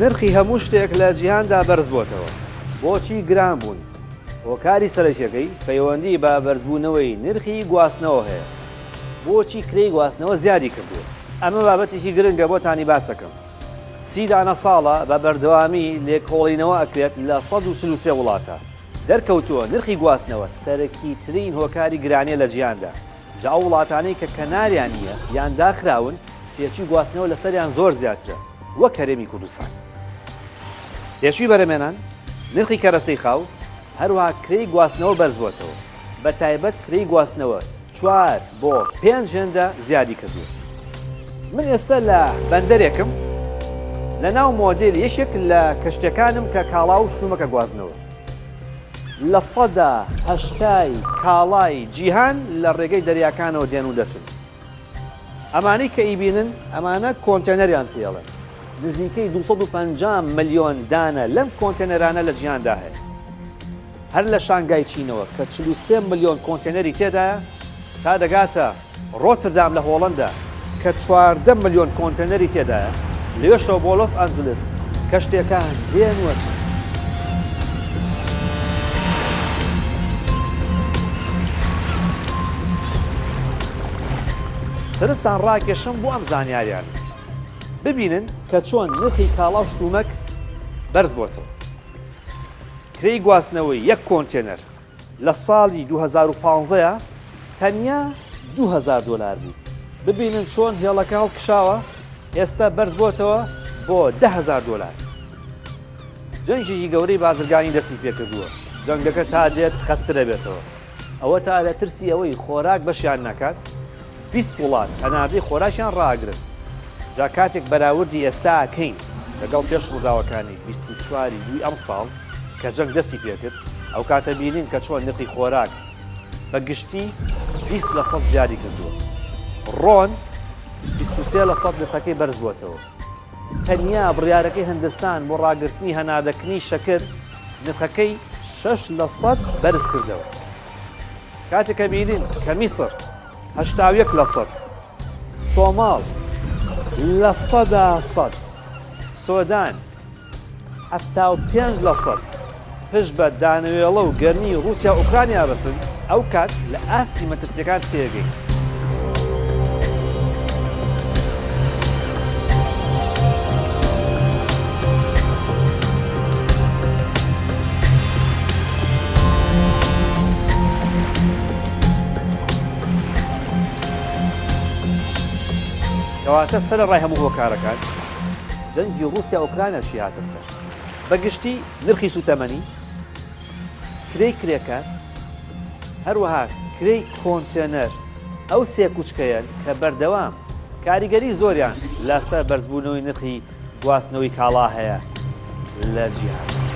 نرخی هەموو شتێک لە جیهاندا بەرز بۆتەوە. بۆچی گران بوون؟ هۆکاری سەرەکیەکەی پەیوەندی بە بەرزبوونەوەی نرخی گواستنەوە هەیە. بۆچی کرێی گواستنەوە زیادی کردووە؟ ئەمە بابەتێکی گرنگە بۆتانی باسەکەم. 30 دانە ساڵە بە بەردەوامی لێکۆڵینەوە ئەکرێت لە 143 وڵاتە. دەرکەوتووە نرخی گواستنەوە سەرەکیترین هۆکاری گرانیە لە جیهاندا. جا ئەو وڵاتانەی کە کەناریان نییە یان داخراون تێچی گواستنەوە لەسەریان زۆر زیاترە وەک هەرێمی کوردستان. پێشووی بەرەمێنان نرخی کەرەستەی خاو هەروەها کرێی گواستنەوە بەرز بووەتەوە. بە تایبەت کرێی گواستنەوە 4 بۆ 5 هێندە زیادی کردووە. من ئێستا لە بەندەرێکم لە ناو مۆدێل یەکێک لە کەشتەکانم کە کاڵا و شتومەکە گوازنەوە. لە 180 کاڵای جیهان لە ڕێگەی دەریاکانەوە دێن و دەچن. ئەمانەی کە ئیبینن ئەمانە کۆنتێنەریان پێڵێن. نزیکەی 250 ملیۆن دانە لەم کۆنتێنەرانە لە جیهاندا هەیە. هەر لە شانگای چینەوە کە 43 ملیۆن کۆنتێنەری تێدایە تا دەگاتە ڕۆتردام لە هۆڵەندا کە 14 ملیۆن کۆنتێنەری تێدایە لێشەوە بۆ لۆس ئەنجلس کەشتێکان دێن وەچن. سرنجان ڕاکێشم بۆ ئەم زانیاریان ببینن کە چۆن نرخی کاڵا و شتومەک بەرز بۆتەوە. کرێی گواستنەوەی یەک کۆنتێنەر لە ساڵی 2015 تەنیا 2000 دۆلار بوو. ببینن چۆن هێڵەکە هەڵکشاوە ئێستا بەرز بۆتەوە بۆ 10,000 دۆلار. جەنگێکی گەورەی بازرگانی دەستی پێکردووە. جەنگەکە تا دێت خەسترە بێتەوە. ئەوە تا لە ترسی ئەوەی خۆراک بەشیان نەکات 20 وڵات هەناردەی خۆراکیان ڕاگرن. جا کاتێک بەراوردی ئێستا ئەکەین لەگەڵ پێش ڕووداوەکانی 24 دوی ئەم ساڵ کە جەنگ دەستی پێکرد ئەو کاتە بینین کە چۆن نرخی خۆراک بە گشتی 20% زیادی کردووە. ڕۆن 23% نرخەکەی بەرز بووەتەوە. تەنیا بڕیارەکەی هەندستان بۆ ڕاگررتنی هەناردەکردنی شەکر نرخەکەی 6% بەرز کردەوە. کاتێککە بینین کە میسر 81%، سۆماڵ لە 100%، سۆدان 75% پشت بە دانوێڵە و گەرمی رووسیا و ئوکرانیا بەسن ئەو کات لە ئاستی مەترسیەکان تێگەی. کەواتە سەر ڕای هەموو هۆکارەکان جەنگی رووسیا ئۆکرانیاشی هاتە سەر. بەگشتی نرخی سوتەمەنی، کرێی کرێکار، هەروەها کرێی کۆنتێنەر ئەو سێ کوچکەیەن کە بەردەوام کاریگەری زۆریان لەسەر بەرزبوونەوەی نرخی گواستنەوەی کاڵا هەیە لە جیهان.